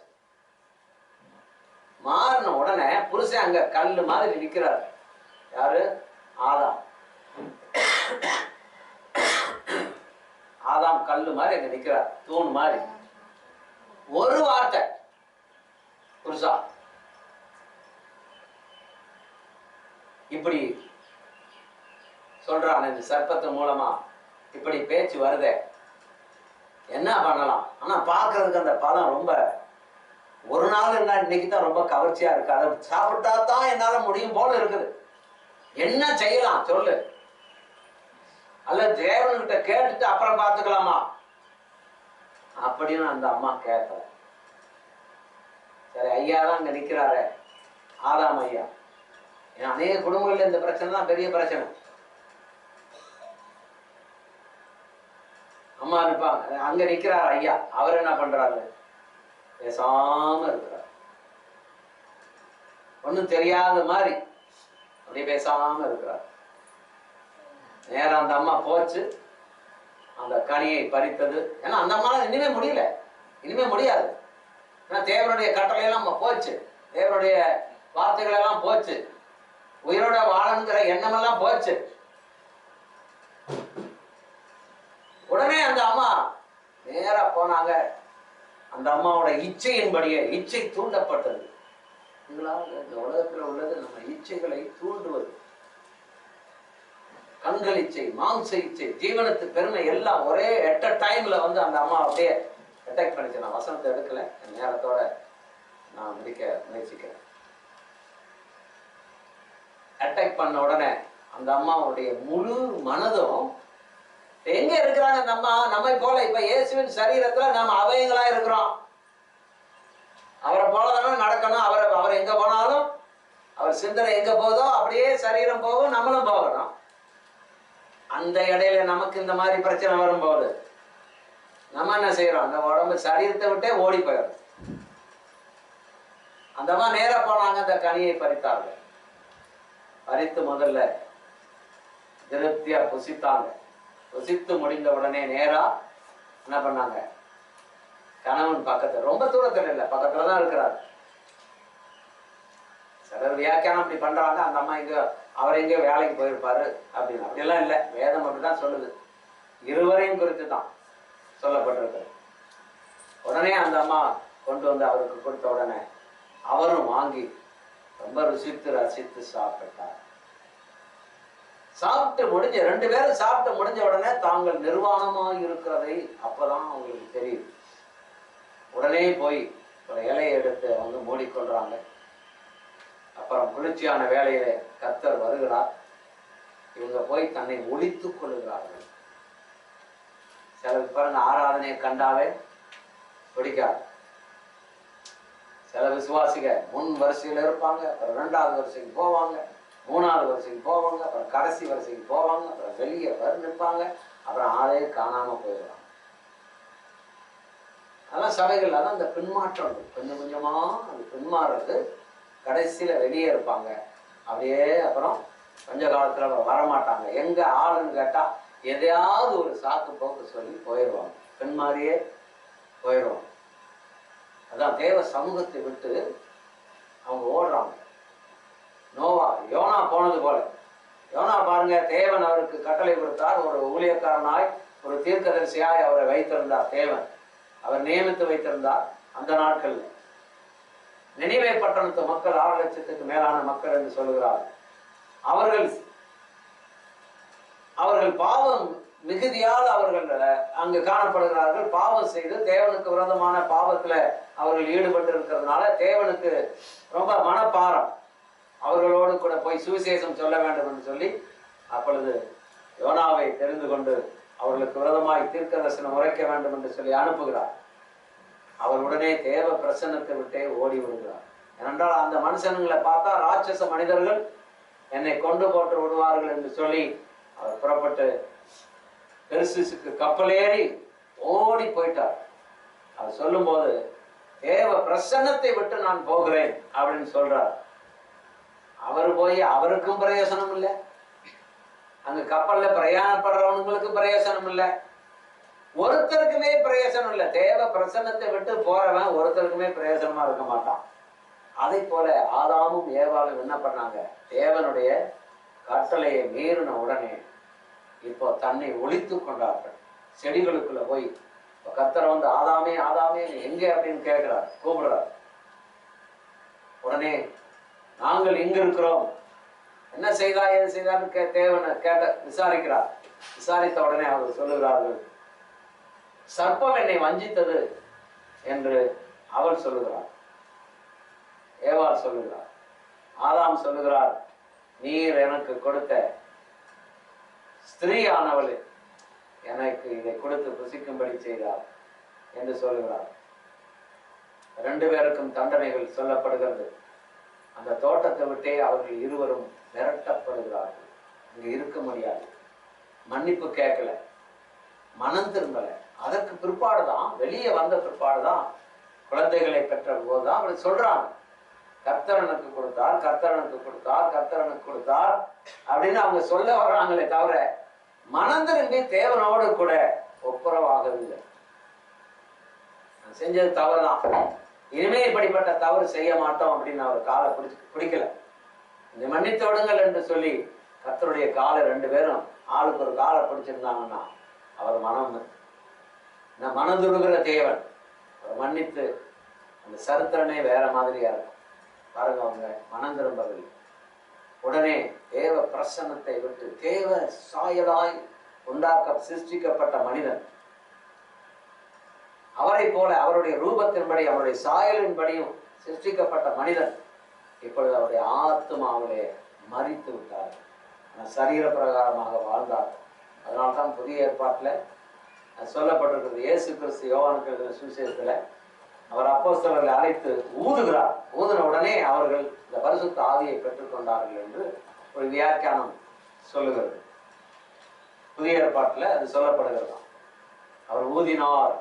மாறின உடனே புருஷன் அங்க கல்லு மாதிரி நிக்கிறார். யாரு? ஆதாம். ஆதாம் கல்லு மாதிரி அங்க நிக்கிறார், தூண் மாதிரி. ஒரு வார்த்தை புருஷா இப்படி சொல்றான், இந்த சர்ப்பத்தின் மூலமா இப்படி பேச்சு வருதே, என்ன பண்ணலாம்? ஆனா பாக்குறதுக்கு அந்த பழம் ரொம்ப ஒரு நாள் என்ன, இன்னைக்கு தான் ரொம்ப கவர்ச்சியா இருக்கு, அதை சாப்பிட்டா தான் என்னால முடியும் போல இருக்குது. என்ன செய்யலாம் சொல்லு? அல்ல தேவன்கிட்ட கேட்டுட்டு அப்புறம் பார்த்துக்கலாமா அப்படின்னு அந்த அம்மா கேட்கல. சரி, ஐயா தான் அங்க நிக்கிறாரு, ஆதாம் ஐயா. ஏன்னா அநேக குடும்பங்கள்ல இந்த பிரச்சனை தான் பெரிய பிரச்சனை. அம்மா இருப்பாங்க, அங்க நிக்கிறார் ஐயா, அவர் என்ன பண்றாரு? பேசாம இருக்கிறார், ஒன்னும் தெரியாத மாதிரி அப்படியே பேசாம இருக்கிறார். நேரம் அந்த அம்மா போச்சு, அந்த கனியை பறித்தது. ஏன்னா அந்த அம்மால இனிமே முடியல, இனிமே முடியாது. ஏன்னா தேவனுடைய கட்டளை எல்லாம் போச்சு, தேவனுடைய வார்த்தைகள் எல்லாம் போச்சு, உயிரோட வாழணுங்கிற எண்ணம் எல்லாம் போச்சு. உடனே அந்த அம்மா நேரா போனாங்க. அந்த அம்மாவோட இச்சையின்படியே, இச்சை தூண்டப்பட்டது. இந்த உலகத்துல உள்ளது நம்ம இச்சைகளை தூண்டுவது. கண்கள் இச்சை, மாம்ச இச்சை, ஜீவனத்து பெருமை எல்லாம் ஒரே எட்ட டைம்ல வந்து அந்த அம்மா அப்படியே அட்டாக் பண்ணிச்சு. நான் வசனத்தை எடுக்கல, நேரத்தோட நான் முடிக்க முயற்சிக்கிறேன். அட்டாக் பண்ண உடனே அந்த அம்மாவுடைய முழு மனதும் எங்க இருக்கிறாங்க அந்த அம்மா? நம்மை போல இப்ப இயேசுவின் சரீரத்துல நாம அவயங்களா இருக்கிறோம். அவரை போலதானே நடக்கணும். அவர் எங்க போனாலும் அவர் சிந்தனை எங்க போதோ அப்படியே சரீரம் போகும், நம்மளும் போகணும். அந்த இடையில நமக்கு இந்த மாதிரி பிரச்சனை வரும்போது நம்ம என்ன செய்யறோம்? அந்த உடம்பு சரீரத்தை விட்டே ஓடி போயிடும். அந்த அம்மா நேரா போனாங்க, அந்த கனியை பறித்தாங்க. பறித்து முதல்ல திருப்தியா புசித்தாங்க. புசித்து முடிந்த உடனே நேரா என்ன பண்ணாங்க? கணவன் பக்கத்துல, ரொம்ப தூரத்துல இல்லை, பக்கத்துலதான் இருக்கிறார். சிலர் வியாக்கியானம் அப்படி பண்றாங்க, அந்த அம்மா இங்க அவர் எங்கேயோ வேலைக்கு போயிருப்பாரு அப்படின்னு. அப்படியெல்லாம் இல்லை, வேதம் அப்படிதான் சொல்லுது. இருவரையும் குறித்து தான் சொல்லப்பட்டிருக்கு. உடனே அந்த அம்மா கொண்டு வந்து அவருக்கு கொடுத்த உடனே அவரும் வாங்கி ரொம்ப ருசித்து ரசித்து சாப்பிட்டார். சாப்பிட்டு முடிஞ்ச 2 பேரும் சாப்பிட்டு முடிஞ்ச உடனே தாங்கள் நிர்வாணமாக இருக்கிறதை அப்பதான் அவங்களுக்கு தெரியுது. உடனே போய் ஒரு இலையை எடுத்து அவங்க மூடிக்கொள்றாங்க. அப்புறம் குளிர்ச்சியான வேலையில கர்த்தர் வருகிறார். இவங்க போய் தன்னை ஒழித்துக் கொள்ளுகிறார்கள். சிலருக்கு பாருங்க, ஆராதனையை கண்டாவே பிடிக்காது. சில விசுவாசிக முன் வரிசையில இருப்பாங்க, அப்புறம் 2வது வரிசைக்கு போவாங்க, 3வது வரிசைக்கு போவாங்க, அப்புறம் கடைசி வரிசைக்கு போவாங்க, அப்புறம் வெளியே நிற்பாங்க, அப்புறம் ஆளே காணாம போயிடுவாங்க. அதெல்லாம் சபைகள், அதான் அந்த பின்மாற்றம் கொஞ்சம் கொஞ்சமா அது பின்மாறுறது. கடைசியில வெளியே இருப்பாங்க. அப்படியே அப்புறம் கொஞ்ச காலத்துல வரமாட்டாங்க. எங்க ஆளுன்னு கேட்டா எதையாவது ஒரு சாக்கு போக்கு சொல்லி போயிடுவாங்க, பின்மாறியே போயிடுவாங்க. அதான் தேவ சமூகத்தை விட்டு அவங்க ஓடுறாங்க. யோனா போனது போல. யோனா பாருங்க, தேவன் அவருக்கு கட்டளை கொடுத்தார். ஒரு ஊழியக்காரனாய், ஒரு தீர்க்கதரிசியாய் அவரை வைத்திருந்தார். தேவன் அவர் நியமித்து வைத்திருந்தார். அந்த நாட்கள்ல நினிவே பட்டணத்து மக்கள் 6 லட்சத்துக்கு மேலான மக்கள் என்று சொல்லுகிறார்கள். அவர்கள் பாவம் மிகுதியால் அவர்கள் அங்கு காணப்படுகிறார்கள். பாவம் செய்து தேவனுக்கு விரோதமான பாவத்துல அவர்கள் ஈடுபட்டு இருக்கிறதுனால தேவனுக்கு ரொம்ப மனப்பாரம். அவர்களோடு கூட போய் சுவிசேஷம் சொல்ல வேண்டும் என்று சொல்லி அப்பொழுது யோனாவை தெரிந்து கொண்டு அவர்களுக்கு விரோதமாய் தீர்க்கதரிசனம் உரைக்க வேண்டும் என்று சொல்லி அனுப்புகிறார். அவர் உடனே தேவ பிரசன்னத்தை விட்டே ஓடி விடுகிறார். ஏனென்றால் அந்த மனுஷனுங்களை பார்த்தா ராட்சச மனிதர்கள், என்னை கொண்டு போட்டு விடுவார்கள் என்று சொல்லி அவர் புறப்பட்டு பெர்சிஸுக்கு கப்பலேறி ஓடி போயிட்டார். அவர் சொல்லும் போது தேவ பிரசன்னத்தை விட்டு நான் போகிறேன் அப்படின்னு சொல்றார். அவர் போய் அவருக்கும் பிரயோசனம் இல்லை, அங்க கப்பல்ல பிரயாணப்படுறவங்களுக்கு பிரயோசனம் இல்லை, ஒருத்தருக்குமே பிரயோசனம் இல்லை. தேவ பிரசன்னத்தை விட்டு போறவன் ஒருத்தருக்குமே பிரயோசனமா இருக்க மாட்டான். அதை போல ஆதாமும் ஏவாளும் என்ன பண்ணாங்க? தேவனுடைய கட்டளையை மீறின உடனே இப்போ தன்னை ஒழித்து கொண்டார்கள். செடிகளுக்குள்ள போய் கர்த்தரை வந்து ஆதாமே ஆதாமே எங்க அப்படின்னு கேட்கிறார், கூப்பிடுறார். உடனே நாங்கள் இங்க இருக்கிறோம், என்ன செய்தா ஏது செய்தான்னு தேவனை விசாரிக்கிறார். விசாரித்த உடனே அவர் சொல்லுகிறார்கள், சர்ப்பம் என்னை வஞ்சித்தது என்று அவள் சொல்லுகிறார். ஏவாள் சொல்லுகிறார். ஆதாம் சொல்லுகிறார், நீர் எனக்கு கொடுத்த ஸ்திரீயானவள் எனக்கு இதை கொடுத்து புசிக்கும்படி செய்தார் என்று சொல்லுகிறார். 2 பேருக்கும் தண்டனைகள் சொல்லப்படுகிறது. அந்த தோட்டத்தை விட்டே அவர்கள் இருவரும் விரட்டப்படுகிறார்கள். அங்க இருக்க முடியாது. மன்னிப்பு கேட்கல, மனம் திரும்பல. அதற்கு பிற்பாடுதான், வெளியே வந்த பிற்பாடுதான், குழந்தைகளை பெற்ற போதுதான் அப்படி சொல்றாங்க, கர்த்தரனுக்கு கொடுத்தார், கர்த்தரனுக்கு கொடுத்தார், கர்த்தரனுக்கு கொடுத்தார் அப்படின்னு அவங்க சொல்ல வர்றாங்களே தவிர மனம் திரும்பி தேவனோடு கூட ஒப்புரவாகவில்லை. செஞ்சது தவறுதான், இனிமே இப்படிப்பட்ட தவறு செய்ய மாட்டோம் அப்படின்னு அவர் காலை பிடிக்கல. இந்த மன்னித்து விடுங்கள் என்று சொல்லி கர்த்தருடைய காலை 2 பேரும் ஆளுக்கு ஒரு காலை பிடிச்சிருந்தாங்கன்னா அவர் மனதுருகிற தேவன். அவர் மன்னித்து அந்த சரித்திரமே வேற மாதிரியா இருக்கும். பாருங்க, அவங்க மனம் திரும்பவில்லை. உடனே தேவ பிரசன்னத்தை விட்டு, தேவ சாயலாய் சிருஷ்டிக்கப்பட்ட மனிதன், அவரை போல அவருடைய ரூபத்தின்படி அவருடைய சாயலின்படியும் சிருஷ்டிக்கப்பட்ட மனிதன் இப்பொழுது அவருடைய ஆத்மாவிலே மரித்து விட்டார்கள். சரீர பிரகாரமாக வாழ்ந்தார்கள். அதனால்தான் புதிய ஏற்பாட்டில் சொல்லப்பட்டிருக்கிறது. இயேசு கிறிஸ்து யோவானுக்கு எழுதின சுவிசேஷத்துல அவர் அப்போஸ்தலர்களை அழைத்து ஊதுகிறார். ஊதின உடனே அவர்கள் இந்த பரிசுத்த ஆவியை பெற்றுக்கொண்டார்கள் என்று ஒரு வியாக்கியானம் சொல்லுகிறது. புதிய ஏற்பாட்டில் அது சொல்லப்படுகிறது. அவர் ஊதினார்,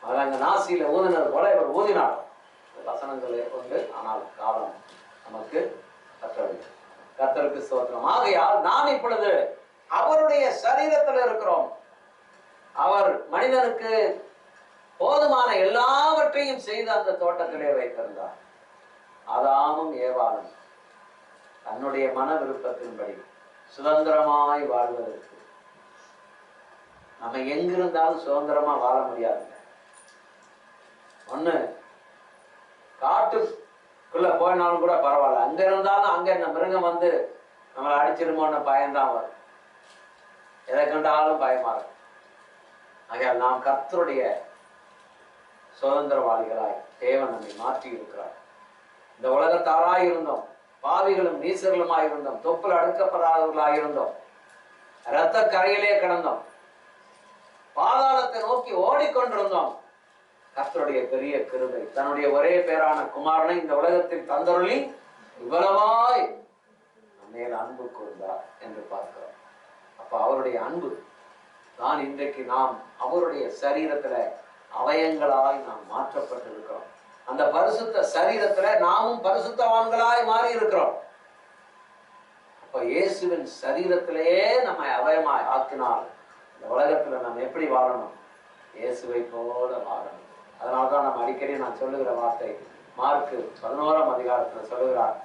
அவர் அங்க நாசியில ஊதினது போல இவர் ஊதினார். வசனங்களை கொண்டு ஆனால் காலம் நமக்கு கற்றவில்லை. கர்த்தருக்கு ஸ்தோத்திரம். ஆகையால் நாம் இப்பொழுது அவருடைய சரீரத்தில் இருக்கிறோம். அவர் மனிதனுக்கு போதுமான எல்லாவற்றையும் செய்து அந்த தோட்டத்திலே வைத்திருந்தார். ஆதாமும் ஏவாளும் தன்னுடைய மன விருப்பத்தின்படி சுதந்திரமாய் வாழ்வதற்கு. நம்ம எங்கிருந்தாலும் சுதந்திரமா வாழ முடியாது. ஒண்ணு காட்டுக்குள்ள போயினாலும் கூட பரவாயில்ல, அங்க இருந்தாலும் அங்க இந்த மிருகம் வந்து நம்மளை அடிச்சிருமோன்னு பயம்தான் வரும். எதை கண்டாலும் பயமா இருக்கும். ஆகையால் நாம் கர்த்தருடைய சுதந்திரவாளிகளாய் தேவன் நம்மை மாற்றி இருக்கிறார். இந்த உலகத்தாராய் இருந்தோம், பாவிகளும் நீசர்களுமாய் இருந்தோம், தொப்புள் அடுக்கப்படாதவர்களாய் இருந்தோம், இரத்த கரையிலே கிடந்தோம், பாதாளத்தை நோக்கி ஓடிக்கொண்டிருந்தோம். கர்த்தருடைய பெரிய கிருபை தன்னுடைய ஒரே பேரான குமாரனை இந்த உலகத்தில் தந்தருளி இவ்வளவாய் நம்மேல் அன்பு கூர்ந்தார் என்று பார்க்கிறோம். அப்ப அவருடைய அன்பு தான் இன்றைக்கு நாம் அவருடைய சரீரத்துல அவயங்களாய் நாம் மாற்றப்பட்டிருக்கிறோம். அந்த பரிசுத்த சரீரத்துல நாமும் பரிசுத்தவான்களாய் மாறி இருக்கிறோம். அப்ப இயேசுவின் சரீரத்திலேயே நம்மை அவயமாய் ஆக்கினால் இந்த உலகத்துல நாம் எப்படி வாழணும்? இயேசுவை போல வாழணும். அதனால்தான் நம்ம அடிக்கடி நான் சொல்லுகிற வார்த்தை, மார்க்கு 11ஆம் அதிகாரத்துல சொல்லுகிறார்,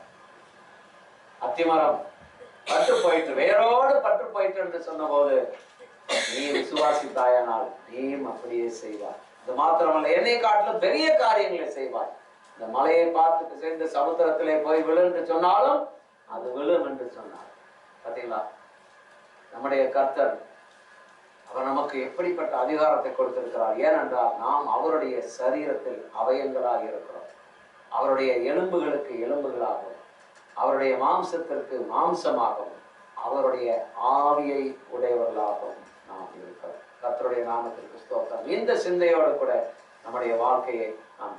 அத்திமரம் பட்டு போயிட்டு, வேரோடு பட்டு போயிட்டு என்று சொன்ன போது, நீ விசுவாசித்தாயானால் நீயும் அப்படியே செய்வாய். அது மாத்திரமல்ல, என்னை காட்டிலும் பெரிய காரியங்களை செய்வாய். இந்த மலையை பார்த்துட்டு சேர்ந்து சமுத்திரத்திலே போய் விழு என்று சொன்னாலும் அது விழும் என்று சொன்னார். பார்த்தீங்களா? நம்முடைய கர்த்தர் அவர் நமக்கு எப்படிப்பட்ட அதிகாரத்தை கொடுத்திருக்கிறார். ஏனென்றால் நாம் அவருடைய சரீரத்தில் அவயங்களாக இருக்கிறோம். அவருடைய எலும்புகளுக்கு எலும்புகளாகவும், அவருடைய மாம்சத்திற்கு மாம்சமாகவும், அவருடைய ஆவியை உடையவர்களாகவும் நாம் இருக்கிறோம். கர்த்தருடைய நாமத்திற்கு ஸ்தோத்திரம். இந்த சிந்தையோடு கூட நம்முடைய வாழ்க்கையை நாம்